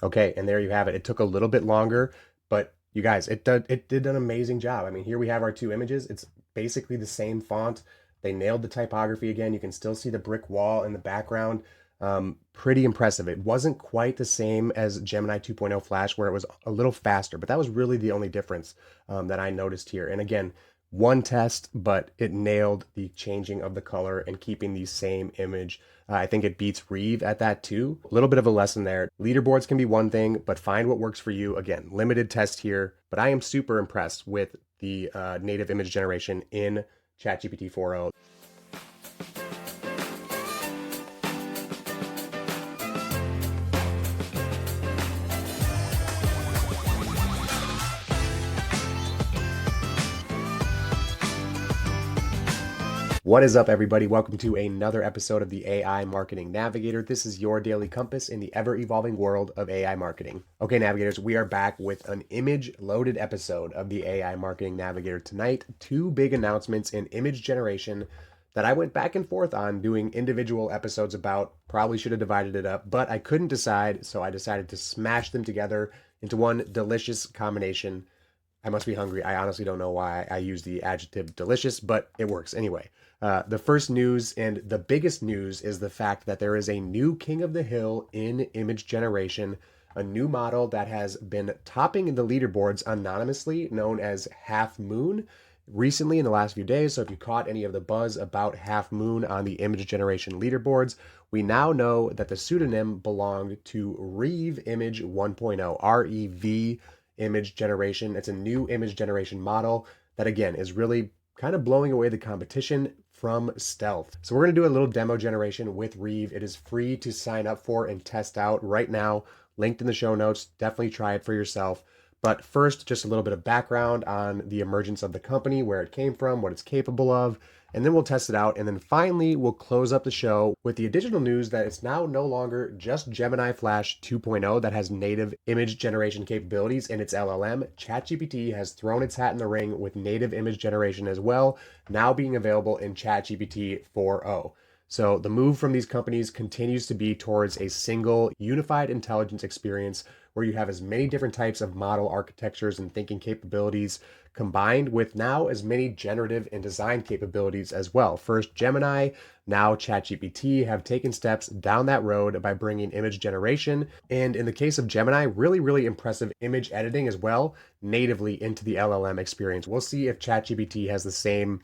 Okay, and there you have it. It took a little bit longer, but you guys, it did an amazing job. I mean, here we have our two images. It's basically the same font. They nailed the typography again. You can still see the brick wall in the background. Pretty impressive. It wasn't quite the same as Gemini 2.0 Flash, where it was a little faster, but that was really the only difference that I noticed here. And again, one test, but it nailed the changing of the color and keeping the same image. I think it beats Reve at that too. A little bit of a lesson there. Leaderboards can be one thing, but find what works for you. Again, limited test here, but I am super impressed with the native image generation in ChatGPT 4.0. What is up, everybody? Welcome to another episode of the AI Marketing Navigator. This is your daily compass in the ever-evolving world of AI marketing. Okay, navigators, we are back with an image-loaded episode of the AI Marketing Navigator tonight. Two big announcements in image generation that I went back and forth on doing individual episodes about. Probably should have divided it up, but I couldn't decide, so I decided to smash them together into one delicious combination. I must be hungry. I honestly don't know why I use the adjective delicious, but it works anyway. The first news and the biggest news is the fact that there is a new king of the hill in image generation, a new model that has been topping in the leaderboards anonymously, known as Half Moon, recently in the last few days. So if you caught any of the buzz about Half Moon on the image generation leaderboards, we now know that the pseudonym belonged to Reve Image 1.0, REV image generation. It's a new image generation model that, again, is really kind of blowing away the competition from stealth. So we're going to do a little demo generation with Reve. It is free to sign up for and test out right now. Linked in the show notes. Definitely try it for yourself. But first, just a little bit of background on the emergence of the company, where it came from, what it's capable of, and then we'll test it out. And then finally, we'll close up the show with the additional news that it's now no longer just Gemini Flash 2.0 that has native image generation capabilities in its LLM. ChatGPT has thrown its hat in the ring with native image generation as well, now being available in ChatGPT 4.0. So the move from these companies continues to be towards a single unified intelligence experience where you have as many different types of model architectures and thinking capabilities combined with now as many generative and design capabilities as well. First Gemini, now ChatGPT have taken steps down that road by bringing image generation. And in the case of Gemini, really impressive image editing as well, natively into the LLM experience. We'll see if ChatGPT has the same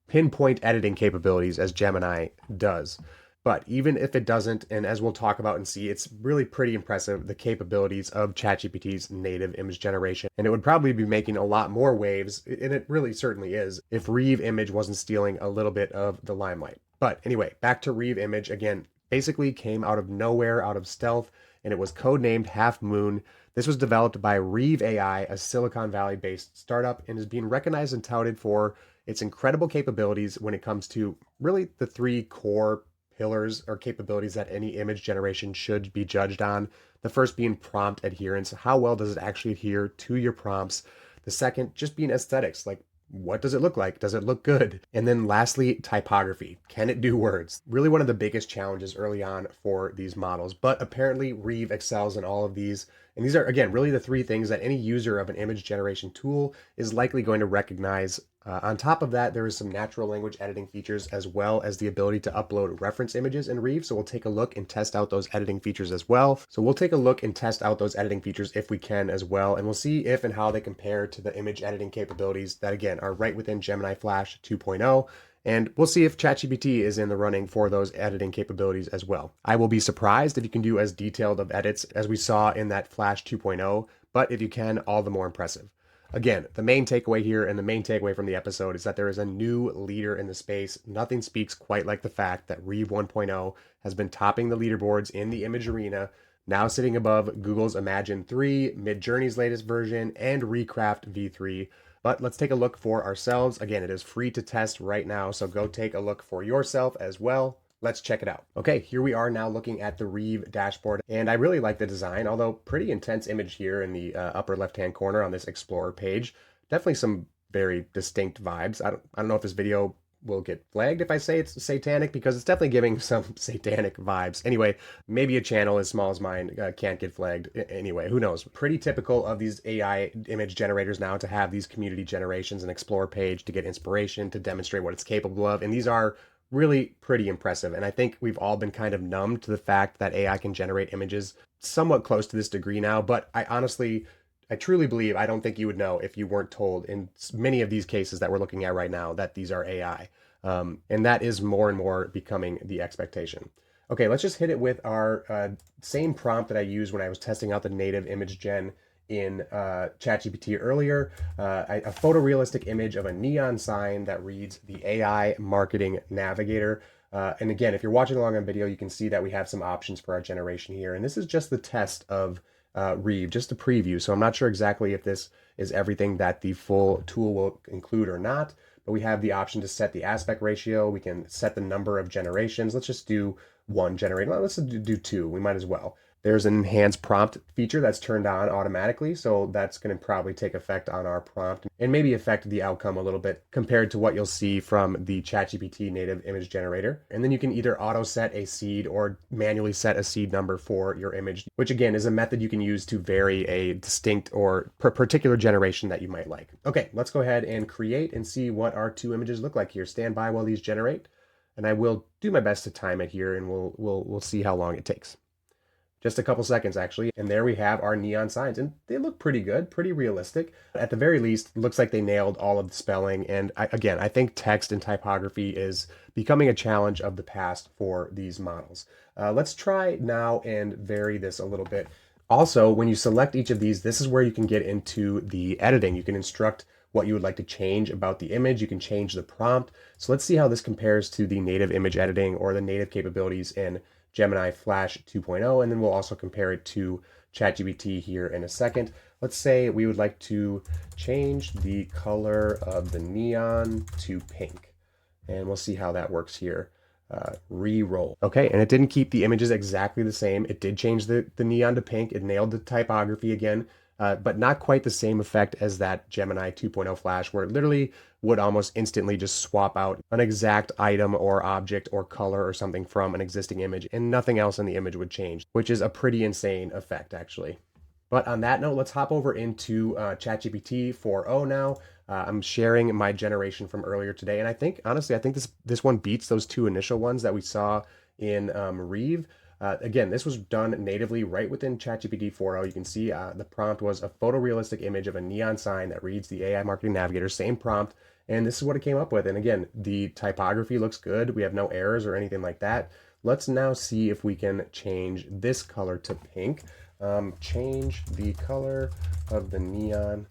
pinpoint editing capabilities as Gemini does. But even if it doesn't, and as we'll talk about and see, it's really pretty impressive, the capabilities of ChatGPT's native image generation. And it would probably be making a lot more waves, and it really certainly is, if Reve Image wasn't stealing a little bit of the limelight. But anyway, back to Reve Image. Again, basically came out of nowhere, out of stealth, and it was codenamed Half Moon. This was developed by Reve AI, a Silicon Valley-based startup, and is being recognized and touted for its incredible capabilities when it comes to really the three core pillars or capabilities that any image generation should be judged on. The first being prompt adherence. How well does it actually adhere to your prompts? The second, just being aesthetics, like what does it look like? Does it look good? And then lastly, typography. Can it do words? Really one of the biggest challenges early on for these models, but apparently Reve excels in all of these. And these are, again, really the three things that any user of an image generation tool is likely going to recognize. On top of that, there is some natural language editing features as well as the ability to upload reference images in Reve. So we'll take a look and test out those editing features as well. So we'll take a look and test out those editing features if we can as well. And we'll see if and how they compare to the image editing capabilities that, again, are right within Gemini Flash 2.0. And we'll see if ChatGPT is in the running for those editing capabilities as well. I will be surprised if you can do as detailed of edits as we saw in that Flash 2.0, but if you can, all the more impressive. Again, the main takeaway here and the main takeaway from the episode is that there is a new leader in the space. Nothing speaks quite like the fact that Reve 1.0 has been topping the leaderboards in the image arena, now sitting above Google's Imagen 3, Midjourney's latest version, and Recraft V3. But let's take a look for ourselves. Again, it is free to test right now, so go take a look for yourself as well. Let's check it out. Okay, here we are now looking at the Reve dashboard, and I really like the design, although pretty intense image here in the upper left-hand corner on this Explorer page. Definitely some very distinct vibes. I don't know if this video will get flagged if I say it's satanic because it's definitely giving some satanic vibes. Anyway, maybe a channel as small as mine can't get flagged. Anyway, who knows? Pretty typical of these AI image generators now to have these community generations and explore page to get inspiration to demonstrate what it's capable of. And these are really pretty impressive. And I think we've all been kind of numb to the fact that AI can generate images somewhat close to this degree now. But I truly believe, I don't think you would know if you weren't told in many of these cases that we're looking at right now that these are AI. And that is more and more becoming the expectation. Okay, let's just hit it with our same prompt that I used when I was testing out the native image gen in ChatGPT earlier. A photorealistic image of a neon sign that reads the AI Marketing Navigator. And again, if you're watching along on video, you can see that we have some options for our generation here. And this is just the test of Reve, just a preview. So I'm not sure exactly if this is everything that the full tool will include or not, but we have the option to set the aspect ratio. We can set the number of generations. Let's just do one generator. Well, let's do two. We might as well. There's an enhanced prompt feature that's turned on automatically, so that's going to probably take effect on our prompt and maybe affect the outcome a little bit compared to what you'll see from the ChatGPT native image generator. And then you can either auto set a seed or manually set a seed number for your image, which again is a method you can use to vary a distinct or particular generation that you might like. Okay, let's go ahead and create and see what our two images look like here. Stand by while these generate, and I will do my best to time it here, and we'll see how long it takes. Just a couple seconds actually. And there we have our neon signs, and they look pretty good, pretty realistic. At the very least, looks like they nailed all of the spelling. And again, I think text and typography is becoming a challenge of the past for these models. Let's try now and vary this a little bit. Also, when you select each of these, this is where you can get into the editing. You can instruct what you would like to change about the image. You can change the prompt. So let's see how this compares to the native image editing or the native capabilities in Gemini Flash 2.0, and then we'll also compare it to ChatGPT here in a second. Let's say we would like to change the color of the neon to pink, and we'll see how that works here. Re-roll. Okay, and it didn't keep the images exactly the same. It did change the neon to pink. It nailed the typography again, but not quite the same effect as that Gemini 2.0 Flash, where it literally would almost instantly just swap out an exact item or object or color or something from an existing image, and nothing else in the image would change, which is a pretty insane effect, actually. But on that note, let's hop over into ChatGPT 4.0 now. I'm sharing my generation from earlier today, and I think honestly, I think this one beats those two initial ones that we saw in Reve. Again, this was done natively right within ChatGPT 4.0. You can see the prompt was a photorealistic image of a neon sign that reads the AI Marketing Navigator, same prompt, and this is what it came up with. And again, the typography looks good. We have no errors or anything like that. Let's now see if we can change this color to pink. Change the color of the neon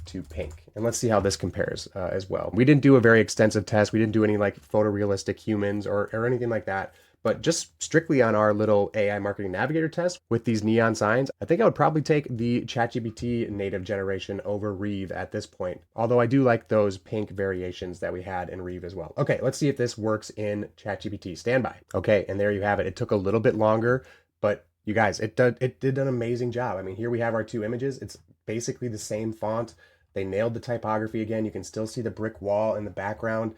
to pink. And let's see how this compares as well. We didn't do a very extensive test. We didn't do any like photorealistic humans or anything like that. But just strictly on our little AI Marketing Navigator test with these neon signs, I think I would probably take the ChatGPT native generation over Reve at this point. Although I do like those pink variations that we had in Reve as well. Okay, let's see if this works in ChatGPT. Stand by. Okay, and there you have it. It took a little bit longer, but you guys, it did an amazing job. I mean, here we have our two images. It's basically the same font. They nailed the typography again. You can still see the brick wall in the background.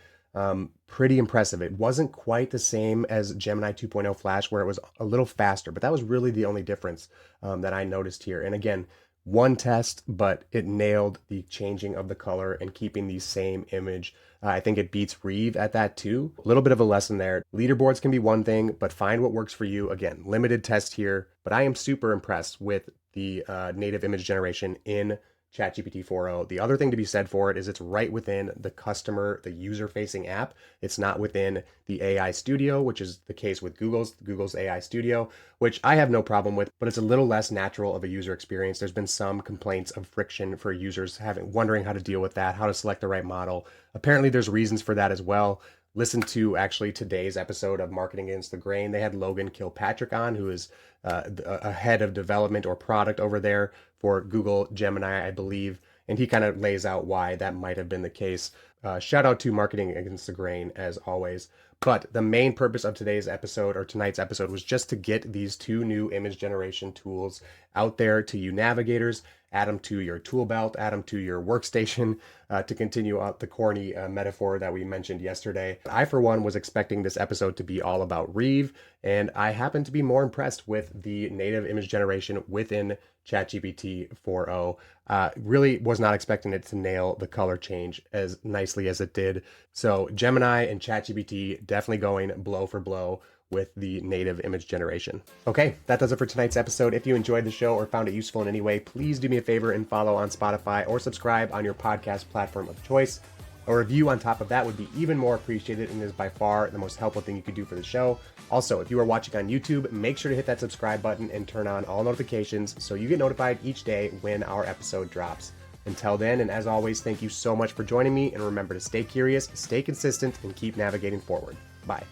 Pretty impressive. It wasn't quite the same as Gemini 2.0 Flash, where it was a little faster, but that was really the only difference that I noticed here. And again, one test, but it nailed the changing of the color and keeping the same image. I think it beats Reve at that too. A little bit of a lesson there. Leaderboards can be one thing, but find what works for you. Again, limited test here, but I am super impressed with the native image generation in ChatGPT 4.0. The other thing to be said for it is it's right within the user-facing app. It's not within the AI Studio, which is the case with Google's AI Studio, which I have no problem with, but it's a little less natural of a user experience. There's been some complaints of friction for users wondering how to deal with that, how to select the right model. Apparently there's reasons for that as well. Listen to actually today's episode of Marketing Against the Grain. They had Logan Kilpatrick on, who is a head of development or product over there for Google Gemini, I believe. And he kind of lays out why that might have been the case. Shout out to Marketing Against the Grain, as always. But the main purpose of today's episode or tonight's episode was just to get these two new image generation tools out there to you navigators. add them to your tool belt, add them to your workstation, to continue out the corny metaphor that we mentioned yesterday. I, for one, was expecting this episode to be all about Reve, and I happen to be more impressed with the native image generation within ChatGPT 4.0. Really was not expecting it to nail the color change as nicely as it did. So Gemini and ChatGPT definitely going blow for blow with the native image generation. Okay, that does it for tonight's episode. If you enjoyed the show or found it useful in any way, please do me a favor and follow on Spotify or subscribe on your podcast platform of choice. A review on top of that would be even more appreciated and is by far the most helpful thing you could do for the show. Also, if you are watching on YouTube, make sure to hit that subscribe button and turn on all notifications so you get notified each day when our episode drops. Until then, and as always, thank you so much for joining me, and remember to stay curious, stay consistent, and keep navigating forward. Bye.